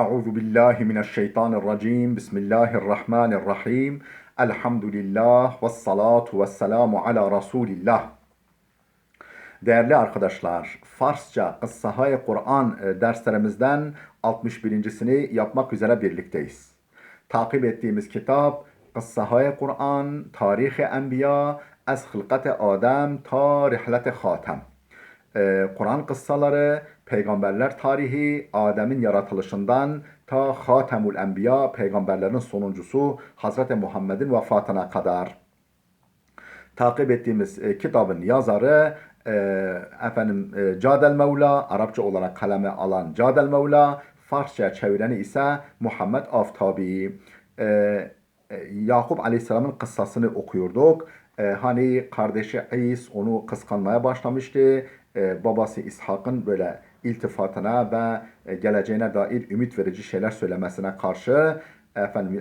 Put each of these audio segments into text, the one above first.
Euzu billahi mineşşeytanirracim. Bismillahirrahmanirrahim. Elhamdülillah ve salatu ve selamu ala Resulillah. Değerli arkadaşlar, Farsça Kıssahâ-i Kur'an derslerimizden 61.sini yapmak üzere birlikteyiz. Takip ettiğimiz kitap Kıssahâ-i Kur'an, Tarih-i Enbiya, Ez Hılkat-ı Adem ta Rihlet-i Hatem. Kur'an kıssaları, peygamberler tarihi, Adem'in yaratılışından ta Hatemul Enbiya, peygamberlerin sonuncusu Hazreti Muhammed'in vefatına kadar. Takip ettiğimiz kitabın yazarı Cadel Mevla, Arapça olarak kaleme alan Cadel Mevla, Farsça çevireni ise Muhammed Aftabi. Yakup Aleyhisselam'ın kıssasını okuyorduk. Hani kardeşi İs onu kıskanmaya başlamıştı. Babası İshak'ın böyle iltifatına ve geleceğine dair ümit verici şeyler söylemesine karşı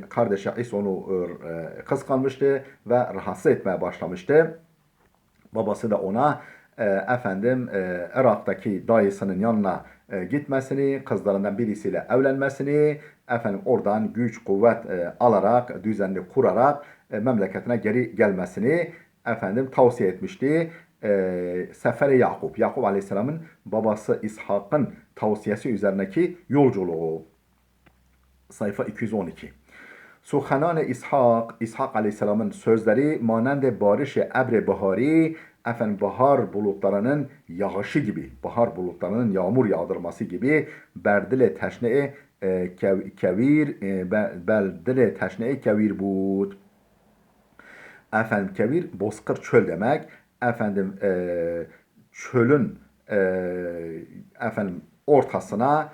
kardeşi İs onu kıskanmıştı ve rahatsız etmeye başlamıştı. Babası da ona Irak'taki dayısının yanına gitmesini, kızlarından birisiyle evlenmesini, oradan güç kuvvet alarak, düzenli kurarak memleketine geri gelmesini tavsiye etmişti. Seferi Yakup Aleyhisselam'ın babası İshak'ın tavsiyesi üzerindeki yolculuğu. Sayfa 212. Suhanan İshak Aleyhisselam'ın sözleri manende barış-ı ebr-i bahari, bahar bulutlarının yağışı gibi, bahar bulutlarının yağmur yağdırması gibi berdile teşne kevir bud. Kevir bozkır çöl demek. Çölün ortasına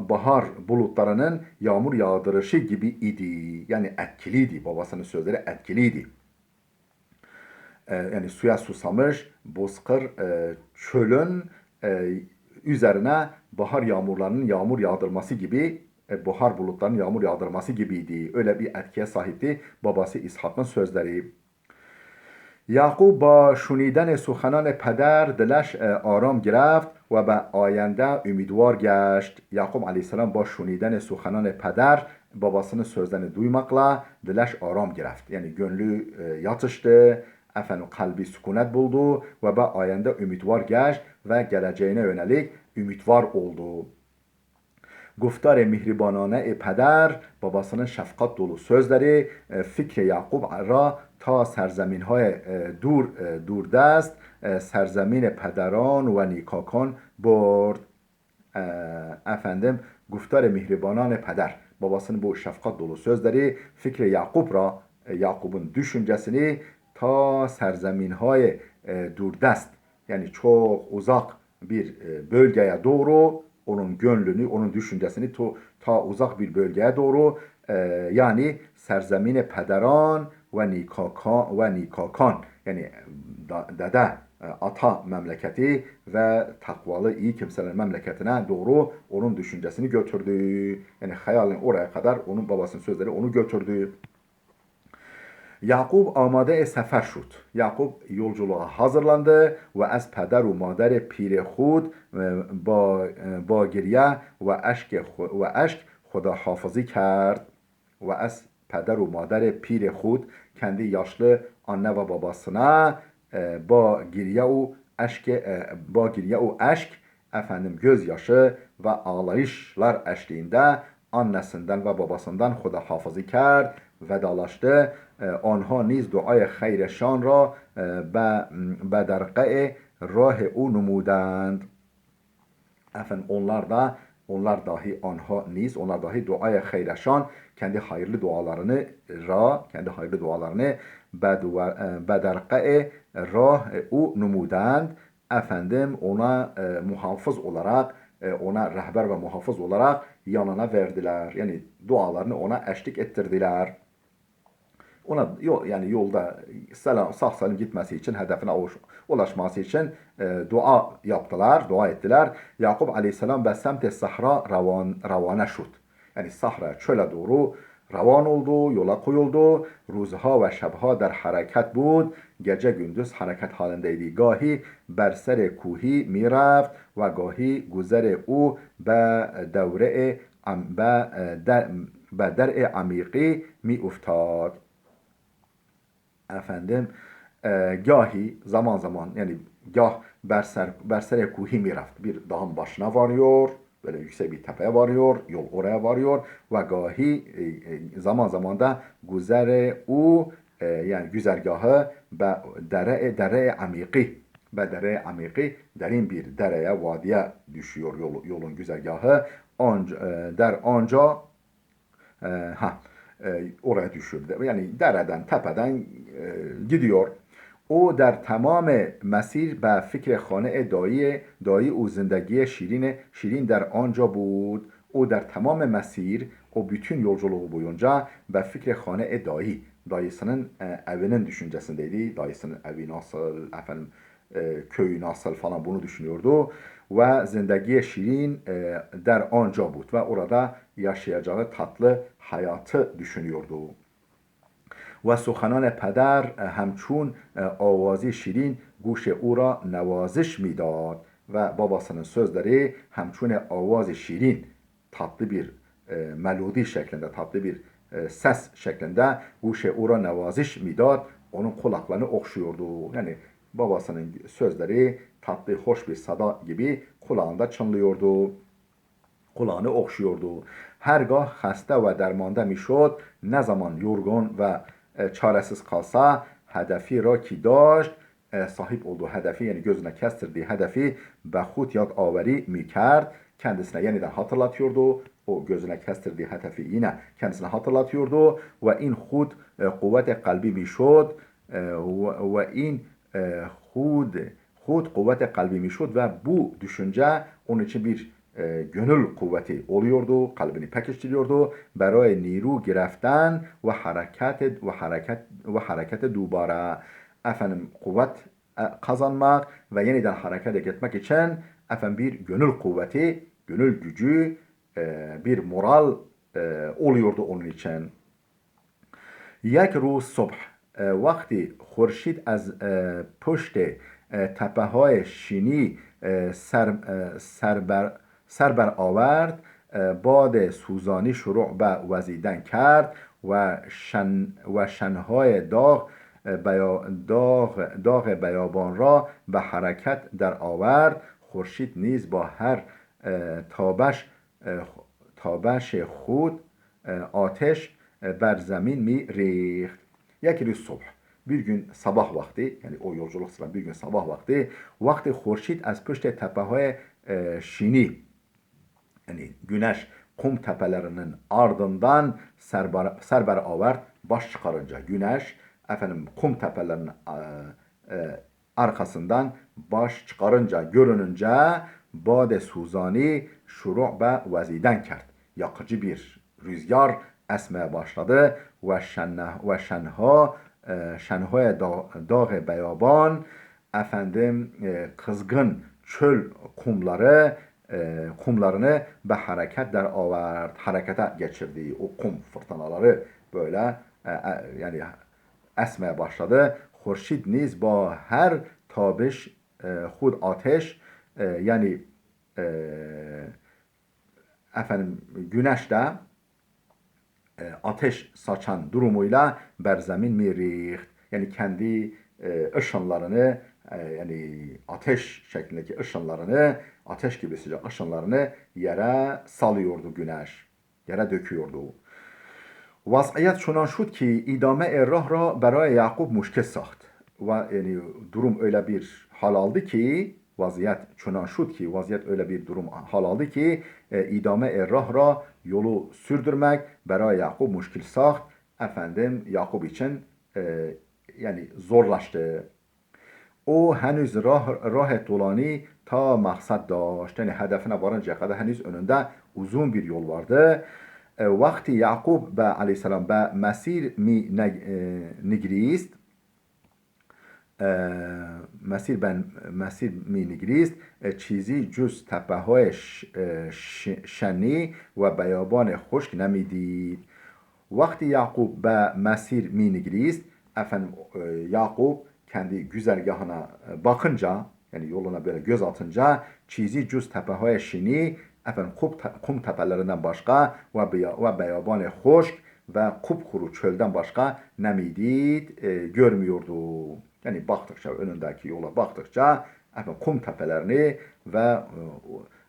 bahar bulutlarının yağmur yağdırışı gibi idi. Yani etkiliydi. Babasının sözleri etkiliydi. Yani suya susamış bozkır çölün üzerine bahar yağmurlarının yağmur yağdırması gibi, bahar bulutlarının yağmur yağdırması gibiydi. Öyle bir etkiye sahipti babası İshak'ın sözleri. Yakup با شنیدن سخنان پدر دلش آرام گرفت و به آینده امیدوار گشت. Yakup Aleyhisselam با شنیدن سخنان پدر, babasının sözlerini duymakla delaş aram gereft. Yani gönlü yatıştı, kalbi sükunet buldu ve به آینده امیدوار گشت ve geleceğine yönelik ümidvar oldu. Guftar-ı mihribanane peder, babasının şefkat dolu sözleri fikri Yakup ra ta serzeminهای دوردست سرزمین پدران و نیکاکان برد. Guftar-ı mihribanane peder, babasının bu şefkat dolu sözleri fikri Yakup ra, Yakup'un düşüncesini ta serzeminهای دوردست, yani çok uzak bir bölgeye doğru, onun gönlünü, onun düşüncesini ta uzak bir bölgeye doğru, yani serzemine pederan ve nikakan, yani dede, ata memleketi ve takvalı iyi kimselerin memleketine doğru onun düşüncesini götürdü. Yani hayalin oraya kadar onun babasının sözleri onu götürdü. Yakup amade sefer şud. Yakup yolculuğa hazırlandı ve az peder ve mader pir khud ba geriye ve aşk خداحافظی کرد ve az peder ve mader pir khud, kendi yaşlı anne ve babasına ba geriye o aşk gözyaşı ve ağlayışlar eşliğinde annesinden ve babasından خداحافظی کرد, vedalaştı. آنها نیز دعای خیرشان را به درقه راه او نمودند. Onlar dahi duaya hayreşan, kendi hayırlı dualarını bederqe rah u numudand, ona muhafız olarak, ona rehber ve muhafız olarak yanına verdiler. Yani dualarını ona eşlik ettirdiler. Ona yani yolda sağ salim gitmesi için, hedefine ulaşması için dua yaptılar, dua ettiler. Yakup Aleyhisselam ve semt-i sahra ravane şud. Yani sahra, çöle doğru روان oldu, yola koyuldu. Ruzha ve şebha der hareket بود. Gece gündüz hareket halindeydi. Gahi ber ser kuhi mirafت ve gahi güzer او به دوره به درع عمیقی می افتاد. Efendim gahi zaman zaman yani gah bersere kuhi miraft bir dağın başına varıyor, böyle yüksek bir tepeye varıyor, yol oraya varıyor ve gahi zaman zaman da güzere u yani güzergahı be dere amiki be dere amiki derin bir dereye vadiye düşüyor yolun güzergahı der anca ha oraya düşürdü. Yani dereden, tepeden gidiyor. او در تمام مسیر به فکر خانه دایی او زندگی شیرین در آنجا بود. O der tamam mesir o bütün yolculuğu boyunca ve fikre hane dayısının evinin düşüncesindeydi. Dayısının evi nasıl, efendim köyü nasıl falan bunu düşünüyordu. Ve zindagi şirin der anca bud ve orada yaşayacağı tatlı hayatı düşünüyordu. و سخنان پدر همچون آوازی شیرین گوش او را نوازش میداد و babasının sözleri همچون آواز şirin tatlı bir melodi şeklinde tatlı bir ses şeklinde guşe ura nevaziş midad onun kulaklarını okşuyordu. Yani babasının sözleri tatlı hoş bir sada gibi kulağında çınlıyordu. Kulağını okşuyordu. Hergah hasta ve dermanda میشد ne zaman yorgun ve çaresiz kalsa hedefi ra ki داشت sahip olduğu hedefi yani gözüne kestirdiği hedefi به خود yad averi mikerd kendisine yeniden hatırlatıyordu. O gözüne kestirdiği hedefi yine kendisine hatırlatıyordu. Ve in hud kuvvet kalbi mişod ve in hud kuvvet kalbi mişod ve bu düşünce onun için bir gönül kuvveti oluyordu, kalbini pekiştiriyordu. Berای نیرو گرفتن و hareket دوباره efendim kuvvet kazanmak ve yeniden hareket etmek için efendim bir gönül kuvveti, gönül gücü, bir moral oluyordu onun için. یک روز صبح وقتی خورشید از پشت تپه های شینی سر بر آورد باد سوزانی شروع به وزیدن کرد و شنهای داغ بیابان را به حرکت در آورد. خورشید نیز با هر تابش خود آتش بر زمین می ریخت. یک روز صبح bir gün sabah vakti yani o yolculuk sırasında bir gün sabah vakti خورشید از پشت تپه های شینی yani güneş kum tepelerinin ardından serber avert baş çıkarınca güneş efendim kum tepelerinin arkasından baş çıkarınca görününce bade suzani şuru be vaziden kert. Yakıcı bir rüzgar esmeye başladı ve şenhoy dağı beyaban efendim kızgın çöl kumlarını be hareket der avert harekete geçirdiği o kum fırtınaları böyle yani esmeye başladı. Xurşid niz ba her tabiş hud ateş yani efendim güneş de ateş saçan durumuyla berzemin mirih yani kendi ışınlarını yani ateş şeklindeki ışınlarını ateş gibi sıcak ışınlarını yere salıyordu güneş. Yere döküyordu. وضعیت چنان شد که idame راه را برای یعقوب مشکل ساخت ve yani durum öyle bir hal aldı ki vaziyet çunan şut ki vaziyet öyle bir durum hal aldı ki idame rah ra yolu sürdürmek برای Yakub müşkil saht efendim Yakub için yani zorlaştı. O henüz rah dolani ta maksat داشت yani hedefine varıncaya kadar henüz önünde uzun bir yol vardı. وقتی یعقوب به علیه السلام به مسیر می نگریست مسیر می نگریست چیزی جز تپه های شنی و بیابان خشک نمیدید. Vakti Yakup be mesir minigrist, efendim Yakup kendi güzergahına bakınca, yani yoluna böyle göz atınca, çizi cüz tepehoy şini, efendim kum tepelerinden başka ve beyaban hoşk ve kupkuru çölden başka ne miydi görmüyordu. Yani baktıkça, önündeki yola baktıkça efendim kum tepelerini ve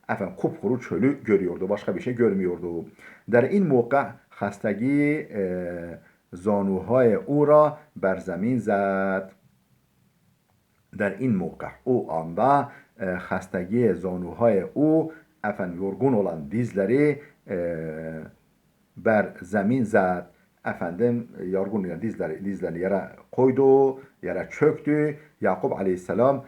efendim kupkuru çölü görüyordu. Başka bir şey görmüyordu. در این موقع خستگی زانوهای او را بر زمین زد. در این موقع o anda خستگی زانوهای او efendim yorgun olan dizleri ber zemin zat efendim yorgun olan dizlerini yere koydu, yere çöktü. Yakup aleyhisselam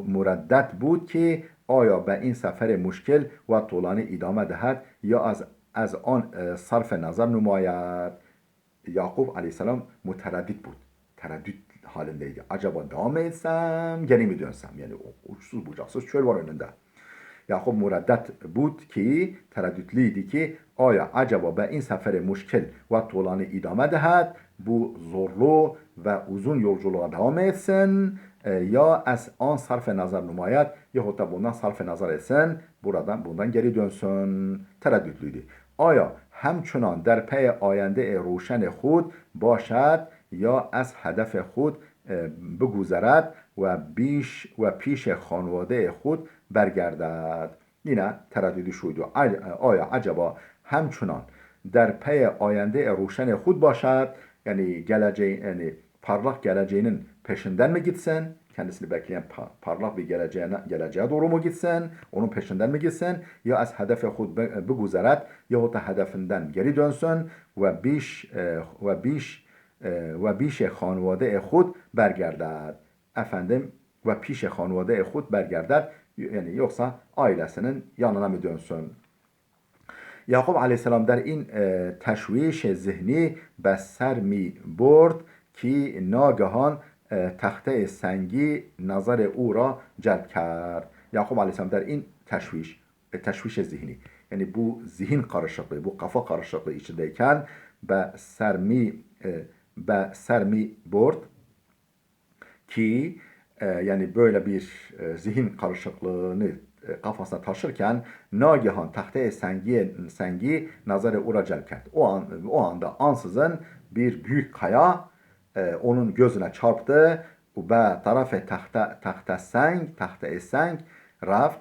müreddet بود ki آیا به این سفر مشکل و طولانی ادامه دهد یا از آن صرف نظر نماید. Yakup aleyhisselam mütereddit بود. Tereddüt halindeydi. Acaba devam mı etsem, geri mi dönsem? Yani uçsuz bucaksız çöl var önünde. Yakup müreddet بود ki, tereddütliydi ki, aya acaba be in seferi müşkil ve tuğlanı idame dehed, bu zorlu ve uzun yolculuğa devam etsin, ya az an sarf-ı nazar numayet, yahut da bundan sarf-ı nazar etsin, bundan geri dönsün. Tereddütlüydü. آیا همچنان در پی آینده روشن خود باشد یا از هدف خود بگذرد و پیش خانواده خود برگردد. Yine tereddüdü şuydu. Aya acaba همچنان در پی آینده روشن خود باشد, yani yani parlak geleceğinin peşinden mi gitsin? Kendisini bekleyen parlak bir geleceğe doğru mu gitsin? Onun peşinden mi gitsin? Ya az hedefe hud buguzeret yahut da hedefinden geri dönsün ve biş hanvade hud bergerded. Efendim ve piş hanvade hud bergerded. Yani yoksa ailesinin yanına mı dönsün? Yakup aleyhisselam در این تشویش ذهنی به سر می برد که ناگهان تخته سنگی نظر او را جلب کرد. Yakup aleyhisselam در این تشویش zihni, yani bu zihin karışıklığı, bu kafa karışıklığı içindeyken به سر می برد ki yani böyle bir zihin karışıklığını kafasına taşırken nagihan tahte sengi nazarı ura celp etti. O anda ansızın bir büyük kaya onun gözüne çarptı. Ve tarafı tahta seng raft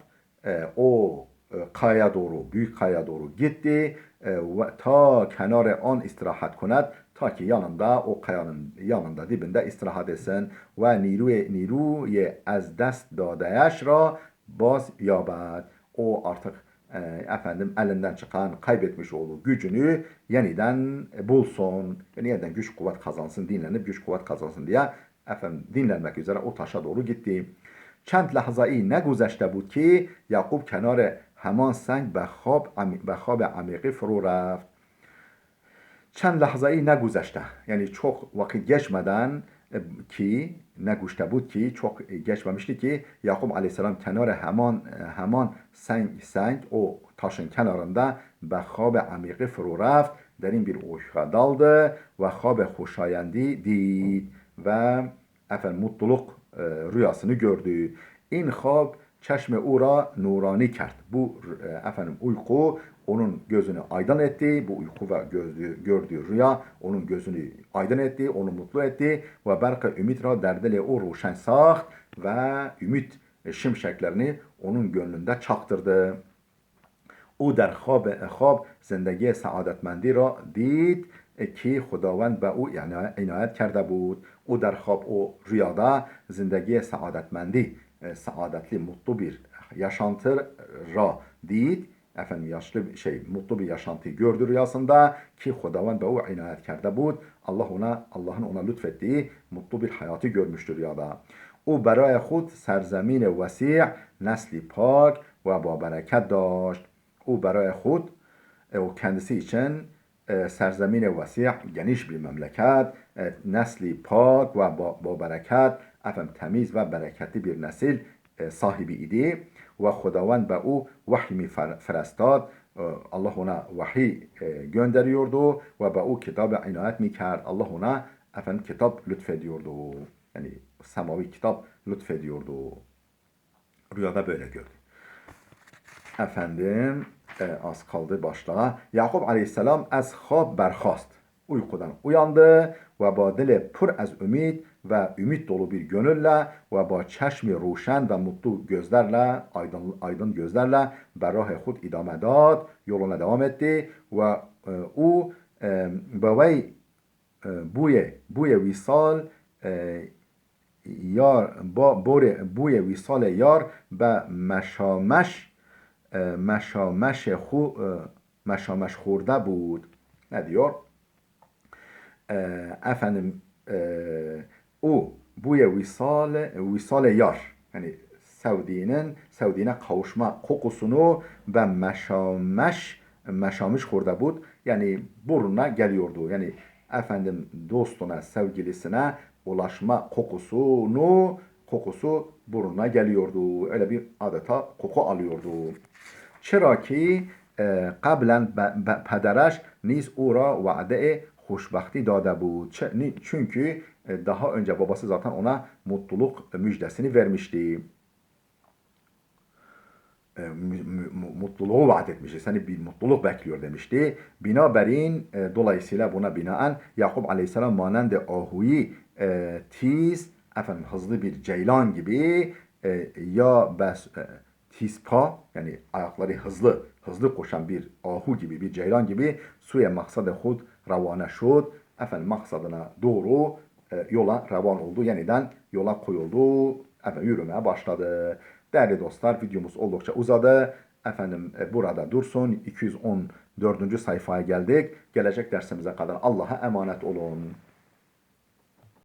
o kaya doğru, büyük kaya doğru gitti ve ta kenara an istirahat kund, ta ki yanında, o kayanın yanında, dibinde istirahat etsin ve niruy az dest dadeyeş ra baz yabad. O artık efendim elinden çıkan, kaybetmiş olduğu gücünü yeniden bulsun. Yeniden güç kuvvet kazansın, dinlenip güç kuvvet kazansın diye efendim dinlenmek üzere o taşa doğru gitti. چند لحظه‌ای نگذشته بود که یعقوب کنار همان سنگ به خواب عمیقی فرو رفت. چند لحظه‌ای نگذشته, yani çok vakit geçmeden ki نگذشته بود ki çok geçmemişti ki Yakup aleyhisselam kenara hemen seng o taşın kenarında به خواب عمیقی فرو رفت, derin bir uykuya daldı ve خواب خوشایندی did ve efendim mutluluk rüyasını gördü. İn خواب çeşme ura nurani kert. Bu efendim uyku onun gözünü aydın etti. Bu uyku ve gördüğü rüya onun gözünü aydın etti, onu mutlu etti. Ve berka ümit ra derdele o ruşen saht ve ümit şimşeklerini onun gönlünde çaktırdı. او در خواب زندگی سعادتمندی را دید که خداوند به او عنایت کرده بود. O در خواب, o rüyada zindagi saadetmendi, saadetli, mutlu bir yaşantı ra did, efendim mutlu bir yaşantı gördü rüyasında ki Hudavan be o inayet kerde bud. Allah'ın ona lütfettiği mutlu bir hayatı görmüştür rüyada. O برای خود سرزمین وسیع نسلی پاک و با برکت داشت. O برای خود, o kendisi için serzemin vasi' geniş bir memleket, nesli pak ve ba bereket, efendim temiz ve bereketli bir nesil sahibi idi. ve Xudavand be o vahiy mi فرستاد. Allah ona vahiy gönderiyordu ve be o kitaba inayet mi kard. Allah ona efendim kitap lütfediyordu. Yani semavi kitap lütfediyordu. Rüyada böyle gördü. Efendim az kaldı başta. Yakup aleyhisselam az خواب برخاست. Uykudan uyandı ve ba dili pur az ümit ve ümit dolu bir gönülle ve ba çeşmi ruşen ve mutlu gözlerle, aydın gözlerle berrah khud idame dad, yoluna devam etti ve o bavey buye visal yar با بوی وصال یار به مشامش خورده بود. Ne diyor? Efendim o buye visal yar, yani sevdiğine kavuşma kokusunu ve meşamiş xurda bud, yani burnuna geliyordu. Yani efendim dostuna, sevgilisine ulaşma kokusu burnuna geliyordu. Öyle bir adeta koku alıyordu. Çera ki قبلا پدرش نیز او را وعده خوشبختی داده بود. Çünkü daha önce babası zaten ona mutluluk müjdesini vermişti. Mutluluğu vaat etmişti. Seni bir mutluluk bekliyor demişti. Binaberin dolayısıyla buna binaen Yakup Aleyhisselam manende ahuyi tiz, efendim hızlı bir ceylan gibi ya tispa, yani ayakları hızlı koşan bir ahu gibi, bir ceylan gibi suye maksadı hud ravana şud, efendim maksadına doğru yola revan oldu. Yeniden yola koyuldu. Efendim yürümeye başladı. Değerli dostlar, videomuz oldukça uzadı. Efendim burada dursun. 214. sayfaya geldik. Gelecek dersimize kadar Allah'a emanet olun.